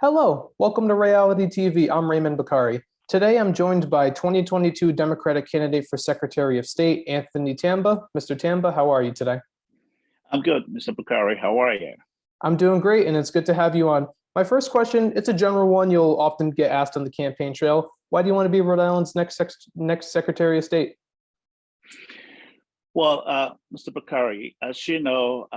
Hello, welcome to Ray-ality TV. I'm Raymond Bakari. Today I'm joined by 2022 Democratic candidate for Secretary of State, Anthony Tamba. Mr. Tamba, how are you today? I'm good, Mr. Bakari. How are you? I'm doing great, and it's good to have you on. My first question, it's a general one you'll often get asked on the campaign trail. Why do you want to be Rhode Island's next Secretary of State? Well, Mr. Bakari, as you know,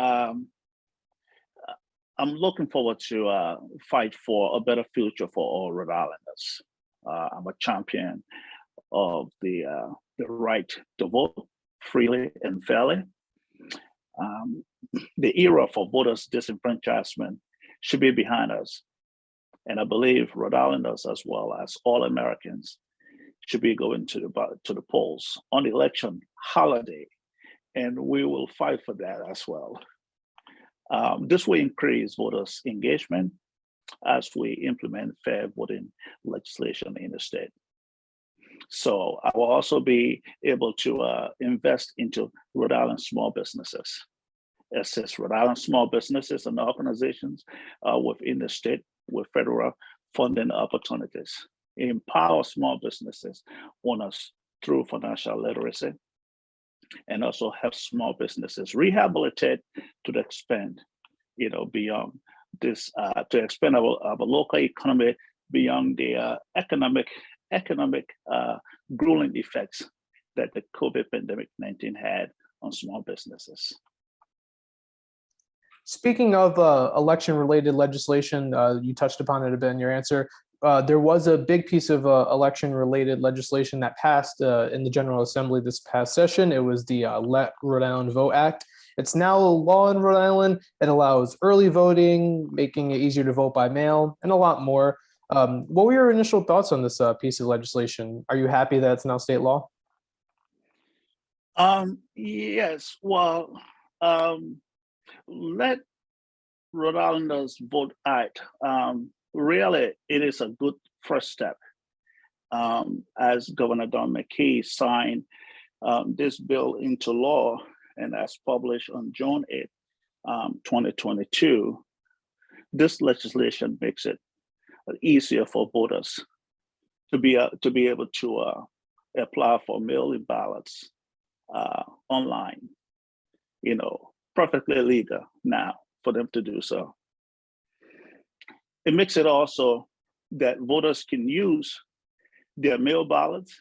I'm looking forward to fight for a better future for all Rhode Islanders. I'm a champion of the right to vote freely and fairly. The era for voters' disenfranchisement should be behind us. And I believe Rhode Islanders, as well as all Americans, should be going to the polls on election holiday, and we will fight for that as well. This will increase voters' engagement as we implement fair voting legislation in the state. So I will also be able to invest into Rhode Island small businesses, assist Rhode Island small businesses and organizations within the state with federal funding opportunities, empower small businesses owners through financial literacy, and also help small businesses rehabilitate to expand, beyond this, to expand our local economy beyond the economic grueling effects that the COVID pandemic-19 had on small businesses. Speaking of election-related legislation, you touched upon it a bit in your answer. There was a big piece of election-related legislation that passed in the General Assembly this past session. It was the Let Rhode Island Vote Act. It's now a law in Rhode Island. It allows early voting, making it easier to vote by mail, and a lot more. What were your initial thoughts on this piece of legislation? Are you happy that it's now state law? Yes, well, Let Rhode Islanders Vote Act, really, it is a good first step. As Governor Don McKee signed this bill into law and as published on June 8, 2022, this legislation makes it easier for voters to be able to apply for mail-in ballots online, perfectly legal now for them to do so. It makes it also that voters can use their mail ballots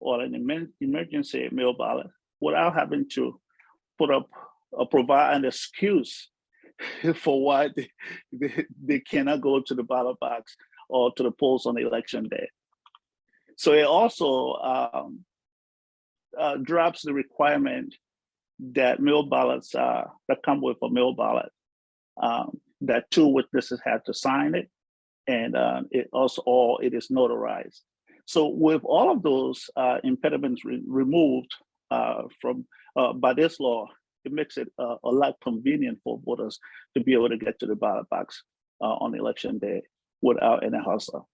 or an emergency mail ballot without having to put up or provide an excuse for why they cannot go to the ballot box or to the polls on election day. So it also drops the requirement that mail ballots that come with a mail ballot, that two witnesses have to sign it, and it is notarized. So with all of those impediments removed by this law, it makes it a lot convenient for voters to be able to get to the ballot box on election day without any hassle.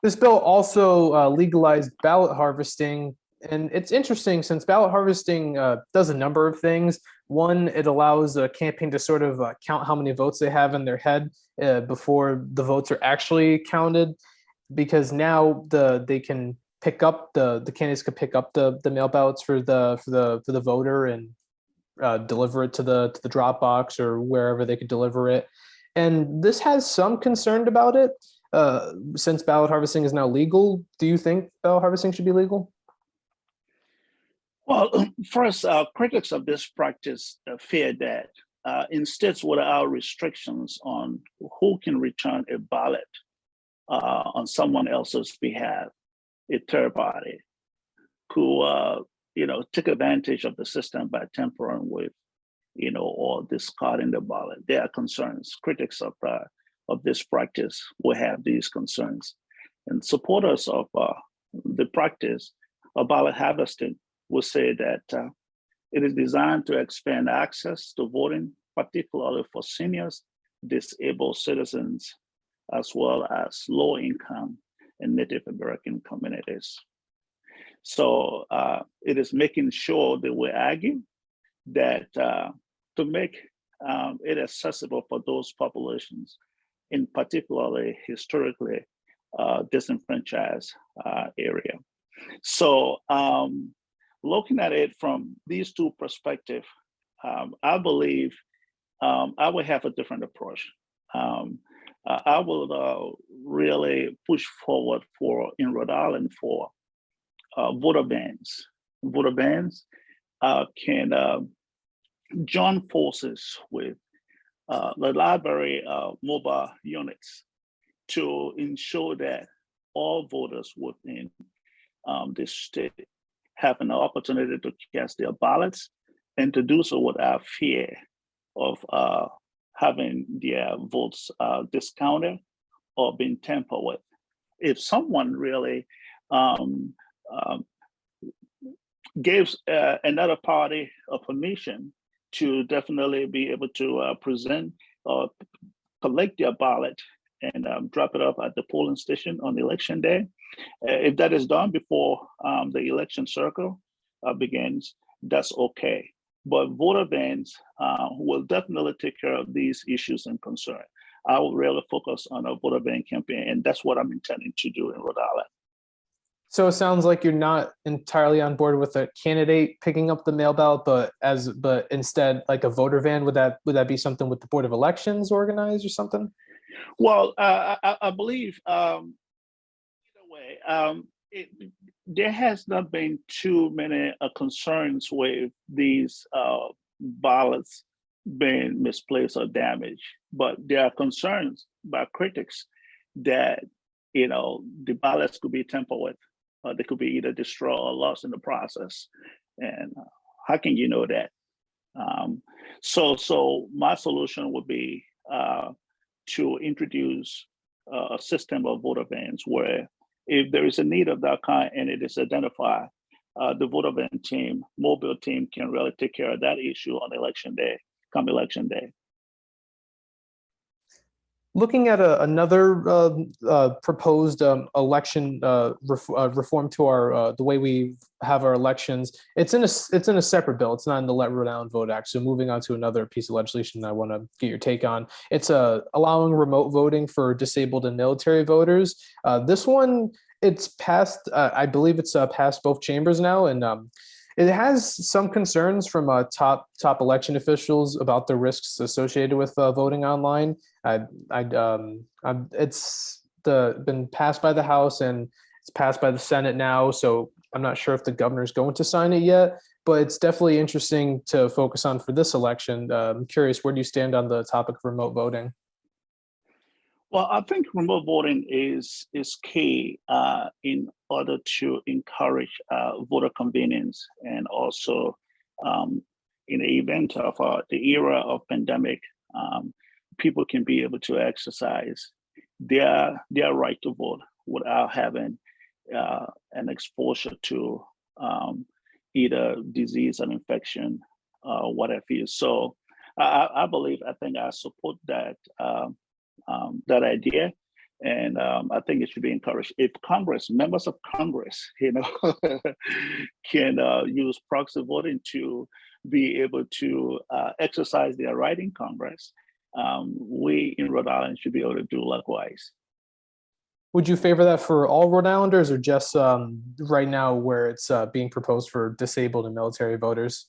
This bill also legalized ballot harvesting. And it's interesting since ballot harvesting does a number of things. One, it allows a campaign to sort of count how many votes they have in their head before the votes are actually counted, because now they can pick up the candidates could pick up the mail ballots for the voter and deliver it to the drop box or wherever they could deliver it. And this has some concern about it since ballot harvesting is now legal. Do you think ballot harvesting should be legal? Well, first, critics of this practice fear that in states without restrictions on who can return a ballot on someone else's behalf, a third party could, take advantage of the system by tampering with, or discarding the ballot. There are concerns. Critics of this practice will have these concerns, and supporters of the practice of ballot harvesting will say that it is designed to expand access to voting, particularly for seniors, disabled citizens, as well as low-income and Native American communities. So it is making sure that we argue that to make it accessible for those populations in particularly historically disenfranchised area. So looking at it from these two perspectives, I believe I would have a different approach. I would really push forward in Rhode Island for voter bans. Voter bans can join forces with the library mobile units to ensure that all voters within this state have an opportunity to cast their ballots and to do so without fear of having their votes discounted or being tampered with. If someone really gives another party a permission to definitely be able to present or collect their ballot and drop it off at the polling station on election day, if that is done before the election cycle begins, that's okay. But voter bans will definitely take care of these issues and concerns. I will really focus on a voter ban campaign, and that's what I'm intending to do in Rhode Island. So it sounds like you're not entirely on board with a candidate picking up the mail ballot, but instead like a voter van. Would that be something with the Board of Elections organized or something? Well, I believe either way, there has not been too many concerns with these ballots being misplaced or damaged, but there are concerns by critics that the ballots could be tampered with. They could be either destroyed or lost in the process. And how can you know that? So my solution would be to introduce a system of voter bans where if there is a need of that kind and it is identified, the voter ban team, mobile team can really take care of that issue on election day, come election day. Looking at another proposed election reform to our the way we have our elections, it's in a separate bill. It's not in the Let Rhode Island Vote Act. So moving on to another piece of legislation I want to get your take on. It's allowing remote voting for disabled and military voters. This one, it's passed. I believe it's passed both chambers now, and it has some concerns from top election officials about the risks associated with voting online. It's been passed by the House and it's passed by the Senate now, so I'm not sure if the governor's going to sign it yet, but it's definitely interesting to focus on for this election. I'm curious, where do you stand on the topic of remote voting? Well, I think remote voting is key in order to encourage voter convenience, and also in the event of the era of pandemic, people can be able to exercise their right to vote without having an exposure to either disease and infection, whatever it is. So I think I support that idea, and I think it should be encouraged. If members of Congress, can use proxy voting to be able to exercise their right in Congress, we in Rhode Island should be able to do likewise. Would you favor that for all Rhode Islanders, or just right now where it's being proposed for disabled and military voters?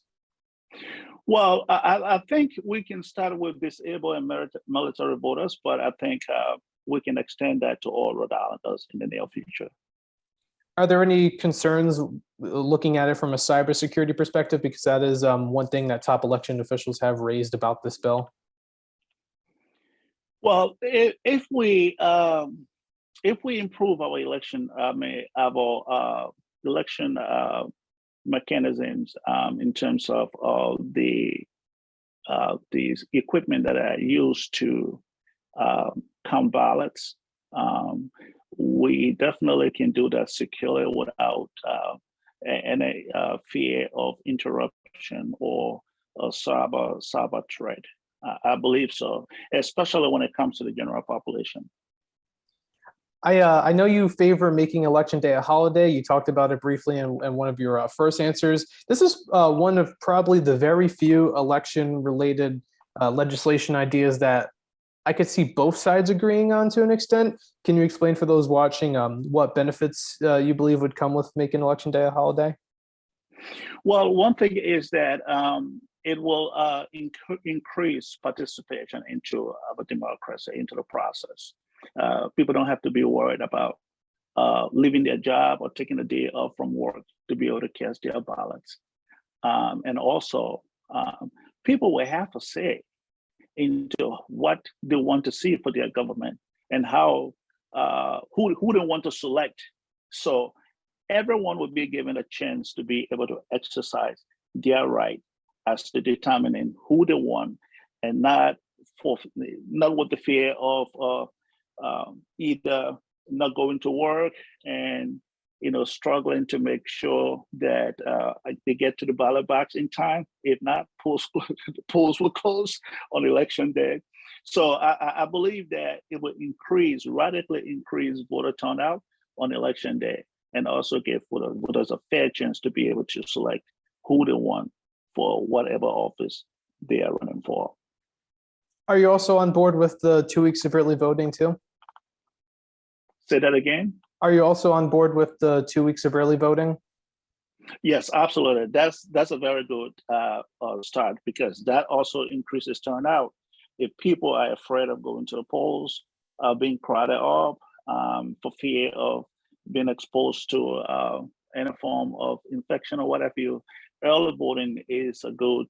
Well, I think we can start with disabled and military voters, but I think we can extend that to all Rhode Islanders in the near future. Are there any concerns looking at it from a cybersecurity perspective? Because that is one thing that top election officials have raised about this bill. Well, if we improve our election, our election mechanisms in terms of these equipment that are used to count ballots, we definitely can do that securely without any fear of interruption or a cyber threat. I believe so, especially when it comes to the general population. I know you favor making Election Day a holiday. You talked about it briefly in one of your first answers. This is one of probably the very few election-related legislation ideas that I could see both sides agreeing on to an extent. Can you explain for those watching what benefits you believe would come with making Election Day a holiday? Well, one thing is that it will increase participation into our democracy, into the process. People don't have to be worried about leaving their job or taking a day off from work to be able to cast their ballots. And also, people will have a say into what they want to see for their government and how who they want to select. So everyone will be given a chance to be able to exercise their right as to determining who they want, and not with the fear of either not going to work and struggling to make sure that they get to the ballot box in time. If not, the polls will close on election day. So I believe that it will radically increase voter turnout on election day, and also give voters a fair chance to be able to select who they want for whatever office they are running for. Are you also on board with the 2 weeks of early voting too? Say that again? Are you also on board with the 2 weeks of early voting? Yes, absolutely. That's a very good start, because that also increases turnout. If people are afraid of going to the polls, being crowded up, for fear of being exposed to any form of infection or whatever, early voting is a good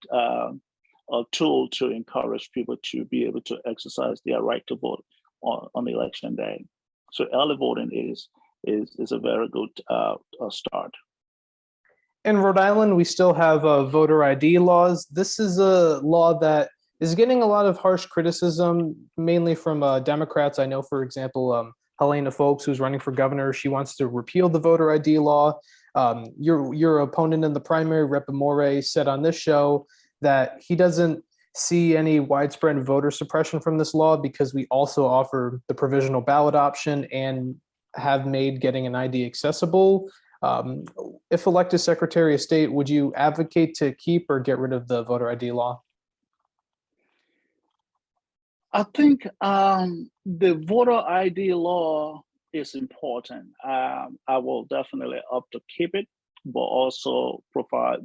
a tool to encourage people to be able to exercise their right to vote on election day. So early voting is a very good start. In Rhode Island, we still have voter ID laws. This is a law that is getting a lot of harsh criticism, mainly from Democrats. I know, for example, Helena Foulkes, who's running for governor, she wants to repeal the voter ID law. Your opponent in the primary, Rep. Amore, said on this show that he doesn't see any widespread voter suppression from this law because we also offer the provisional ballot option and have made getting an ID accessible. If elected Secretary of State, would you advocate to keep or get rid of the voter ID law? I think the voter ID law is important. I will definitely opt to keep it, but also provide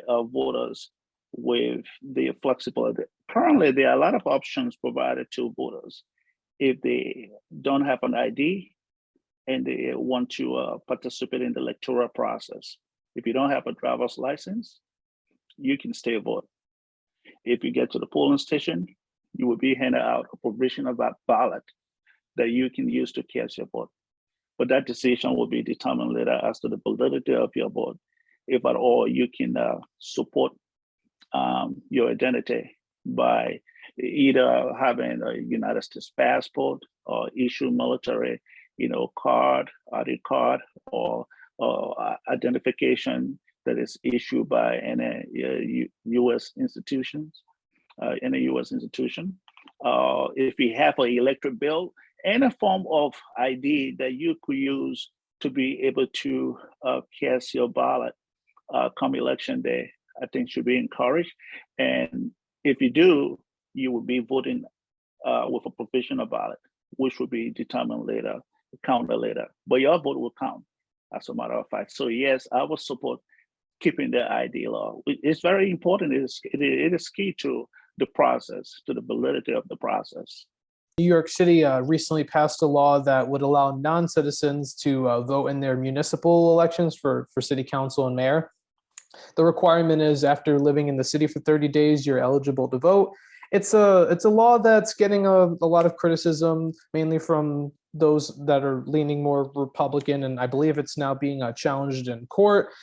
voters with the flexibility. Currently, there are a lot of options provided to voters. If they don't have an ID and they want to participate in the electoral process, if you don't have a driver's license, you can still vote. If you get to the polling station, you will be handed out a provisional ballot that you can use to cast your vote. But that decision will be determined later as to the validity of your vote. If at all, you can support your identity by either having a United States passport or issue military, card, ID card, or identification that is issued by any U.S. institutions. In a U.S. institution. If you have an electric bill, any form of ID that you could use to be able to cast your ballot come election day, I think should be encouraged. And if you do, you will be voting with a provisional ballot, which will be determined later, counted later. But your vote will count, as a matter of fact. So yes, I will support keeping the ID law. It's very important. It is key to the process, to the validity of the process. New York City recently passed a law that would allow non-citizens to vote in their municipal elections for city council and mayor. The requirement is after living in the city for 30 days, you're eligible to vote. It's a law that's getting a lot of criticism, mainly from those that are leaning more Republican, and I believe it's now being challenged in court.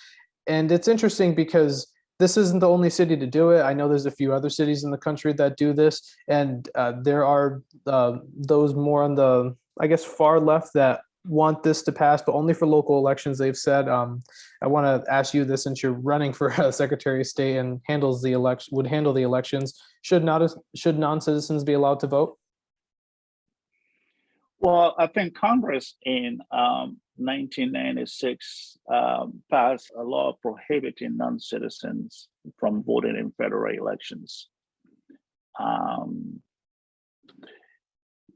And it's interesting because this isn't the only city to do it. I know there's a few other cities in the country that do this, and there are those more on the, I guess, far left that want this to pass, but only for local elections, they've said. I want to ask you this, since you're running for Secretary of State and would handle the elections. Should non-citizens be allowed to vote? Well, I think Congress in 1996 passed a law prohibiting non-citizens from voting in federal elections.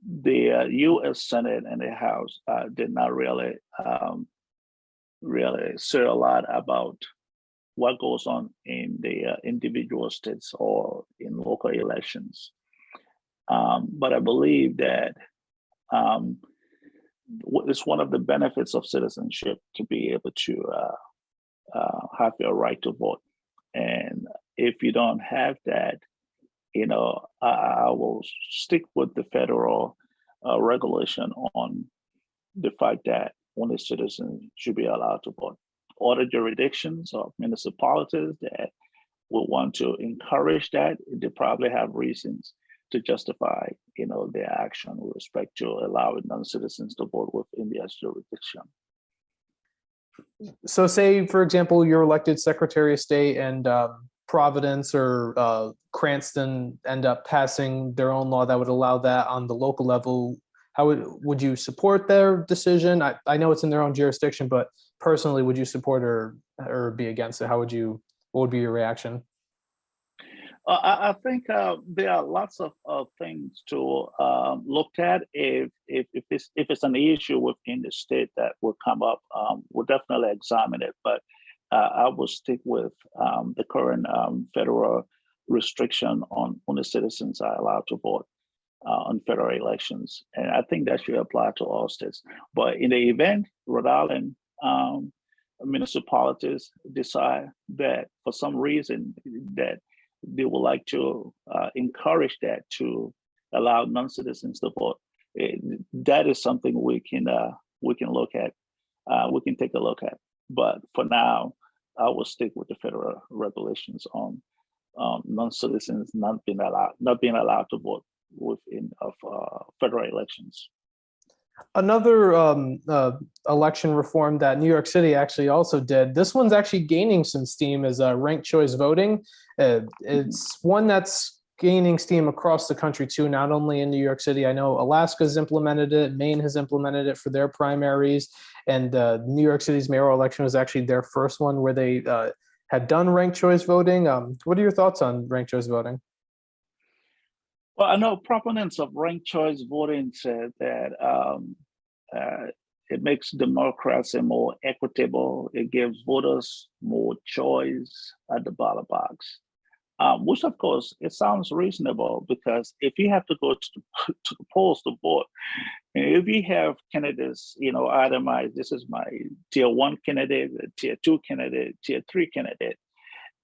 the U.S. Senate and the House did not really say a lot about what goes on in the individual states or in local elections. But I believe that it's one of the benefits of citizenship to be able to have your right to vote. And if you don't have that, I will stick with the federal regulation on the fact that only citizens should be allowed to vote. Other jurisdictions or municipalities that will want to encourage that, they probably have reasons to justify, their action with respect to allowing non-citizens to vote within their jurisdiction. So say, for example, you're elected Secretary of State and Providence or Cranston end up passing their own law that would allow that on the local level. How would you support their decision? I know it's in their own jurisdiction, but personally, would you support or be against it? What would be your reaction? I think there are lots of things to look at. If it's an issue within the state that will come up, we'll definitely examine it. But I will stick with the current federal restriction on the citizens are allowed to vote on federal elections, and I think that should apply to all states. But in the event Rhode Island municipalities decide that for some reason that they would like to encourage that to allow non-citizens to vote, that is something we can look at. We can take a look at. But for now, I will stick with the federal regulations on non-citizens not being allowed to vote within federal elections. Another election reform that New York City actually also did, this one's actually gaining some steam, is ranked choice voting. It's one that's gaining steam across the country too, not only in New York City. I know Alaska's implemented it, Maine has implemented it for their primaries, and New York City's mayoral election was actually their first one where they had done ranked choice voting. What are your thoughts on ranked choice voting? Well, I know proponents of ranked choice voting said that it makes democracy more equitable. It gives voters more choice at the ballot box, which of course, it sounds reasonable, because if you have to go to the polls to vote, if you have candidates, itemized, this is my tier 1 candidate, tier 2 candidate, tier 3 candidate,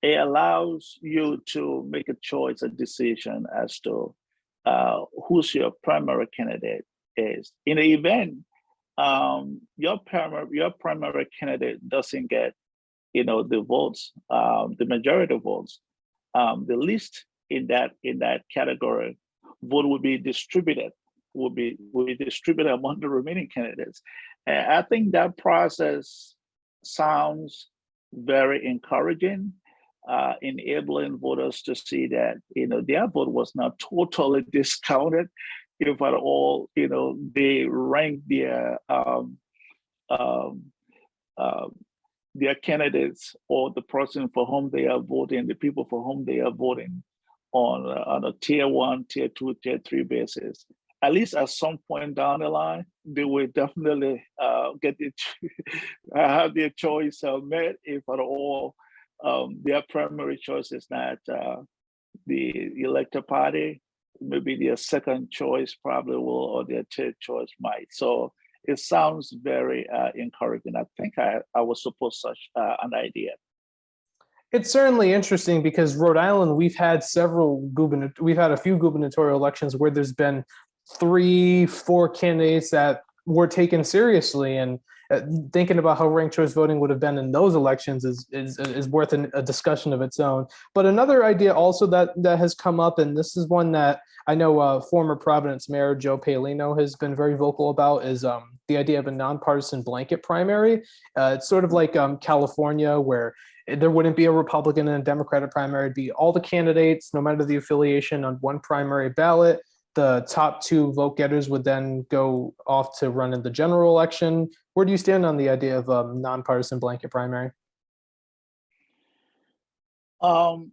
it allows you to make a choice, a decision as to who's your primary candidate is. In the event your primary candidate doesn't get, the votes, the majority of votes, the least in that category vote will be distributed among the remaining candidates. And I think that process sounds very encouraging, enabling voters to see that their vote was not totally discounted, if at all they ranked their candidates or the person for whom they are voting, the people for whom they are voting on a tier 1, tier 2, tier 3 basis. At least at some point down the line, they will definitely have their choice met, if at all their primary choice is not the elected party. Maybe their second choice probably will, or their third choice might. So it sounds very encouraging. I think I would support such an idea. It's certainly interesting because Rhode Island, we've had a few gubernatorial elections where there's been 3-4 candidates that were taken seriously, and thinking about how ranked choice voting would have been in those elections is worth a discussion of its own. But another idea also that has come up, and this is one that I know former Providence Mayor Joe Paolino has been very vocal about, is the idea of a nonpartisan blanket primary. It's sort of like California, where there wouldn't be a Republican and a Democratic primary. It'd be all the candidates, no matter the affiliation, on one primary ballot. The top 2 vote getters would then go off to run in the general election. Where do you stand on the idea of a nonpartisan blanket primary? I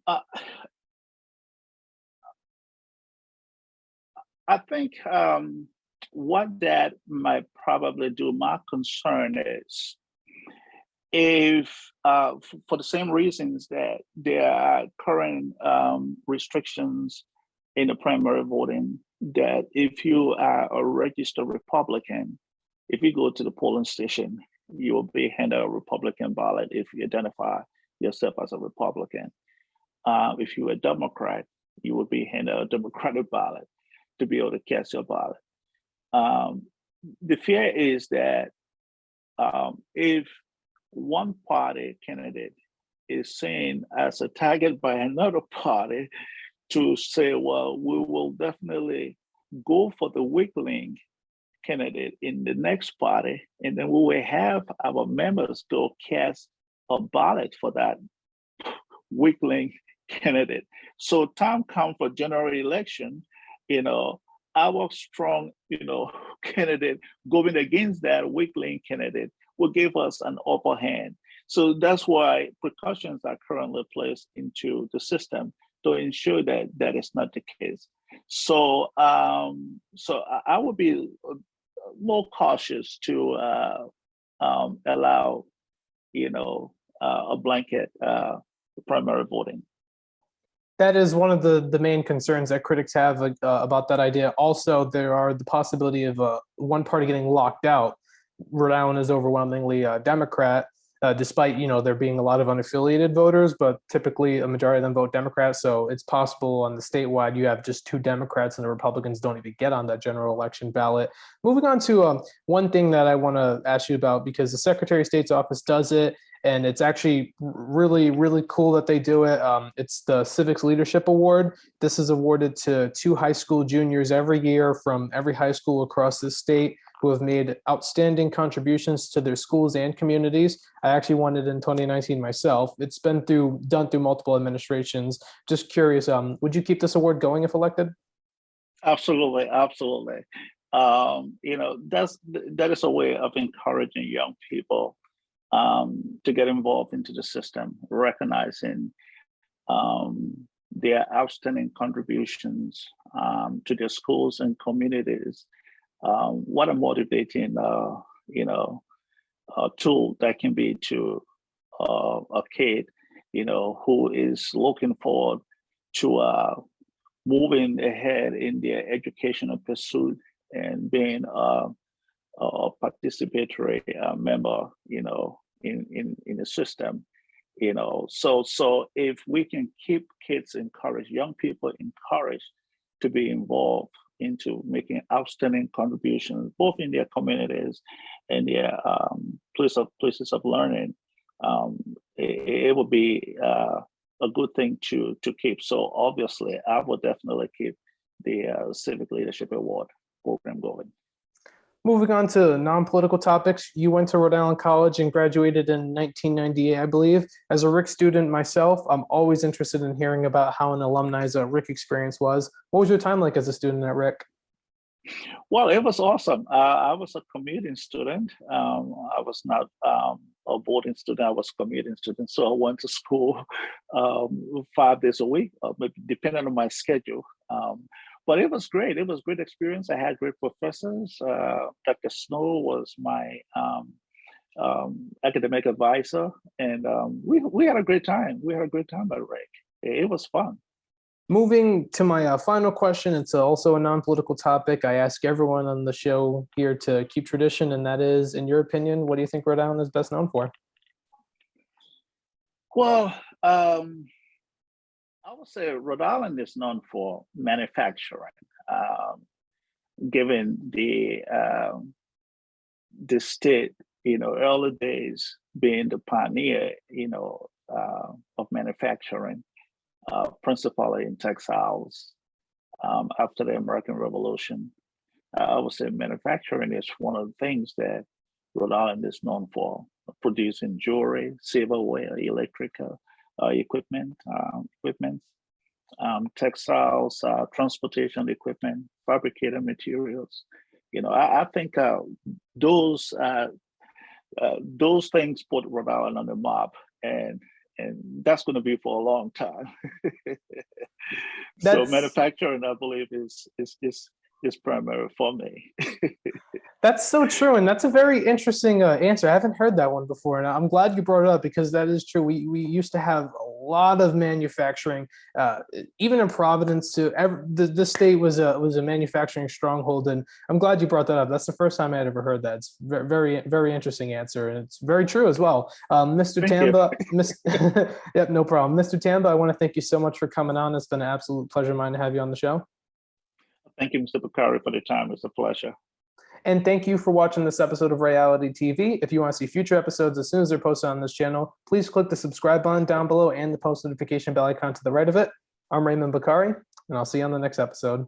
think what that might probably do, my concern is if, for the same reasons that there are current restrictions in the primary voting, that if you are a registered Republican, if you go to the polling station, you will be handed a Republican ballot if you identify yourself as a Republican. If you're a Democrat, you will be handed a Democratic ballot to be able to cast your ballot. The fear is that if one party candidate is seen as a target by another party to say, well, we will definitely go for the weak link candidate in the next party, and then we will have our members go cast a ballot for that weak link candidate. So time comes for general election, our strong, candidate going against that weak link candidate will give us an upper hand. So that's why precautions are currently placed into the system to ensure that that is not the case. So, so I would be more cautious to allow, a blanket primary voting. That is one of the main concerns that critics have about that idea. Also, there are the possibility of one party getting locked out. Rhode Island is overwhelmingly Democrat, despite there being a lot of unaffiliated voters, but typically a majority of them vote Democrat. So it's possible on the statewide you have just 2 Democrats and the Republicans don't even get on that general election ballot. Moving on to one thing that I want to ask you about, because the Secretary of State's office does it, and it's actually really, really cool that they do it. It's the Civics Leadership Award. This is awarded to 2 high school juniors every year from every high school across the state who have made outstanding contributions to their schools and communities. I actually won it in 2019 myself. It's been done through multiple administrations. Just curious, would you keep this award going if elected? Absolutely, absolutely. That is a way of encouraging young people to get involved into the system, recognizing their outstanding contributions to their schools and communities. What a motivating, tool that can be to a kid, who is looking forward to moving ahead in their educational pursuit and being a participatory member, in the system, So if we can keep kids encouraged, young people encouraged to be involved into making outstanding contributions, both in their communities and their places of learning, it would be a good thing to keep. So obviously, I would definitely keep the Civic Leadership Award program going. Moving on to non-political topics, you went to Rhode Island College and graduated in 1998, I believe. As a RIC student myself, I'm always interested in hearing about how an alumni's RIC experience was. What was your time like as a student at RIC? Well, it was awesome. I was a commuting student. I was not a boarding student. I was a commuting student. So I went to school 5 days a week, depending on my schedule. But it was great. It was a great experience. I had great professors. Dr. Snow was my academic advisor, and we had a great time. We had a great time at RIC. It was fun. Moving to my final question, it's also a non-political topic. I ask everyone on the show here to keep tradition, and that is, in your opinion, what do you think Rhode Island is best known for? Well, I would say Rhode Island is known for manufacturing, given the state, early days being the pioneer, of manufacturing, principally in textiles. After the American Revolution, I would say manufacturing is one of the things that Rhode Island is known for, producing jewelry, silverware, electrical equipment, textiles, transportation equipment, fabricated materials. I think those things put Rhode Island on the map, and that's going to be for a long time. So manufacturing, I believe, is is primary for me. That's so true, and that's a very interesting answer. I haven't heard that one before, and I'm glad you brought it up because that is true. We used to have a lot of manufacturing, even in Providence. The state was a manufacturing stronghold, and I'm glad you brought that up. That's the first time I had ever heard that. It's very very interesting answer, and it's very true as well. Mr. Thank Tamba, yep, no problem. Mr. Tamba, I want to thank you so much for coming on. It's been an absolute pleasure of mine to have you on the show. Thank you, Mr. Bakari, for the time. It's a pleasure. And thank you for watching this episode of Ray-ality TV. If you want to see future episodes as soon as they're posted on this channel, please click the subscribe button down below and the post notification bell icon to the right of it. I'm Raymond Bakari, and I'll see you on the next episode.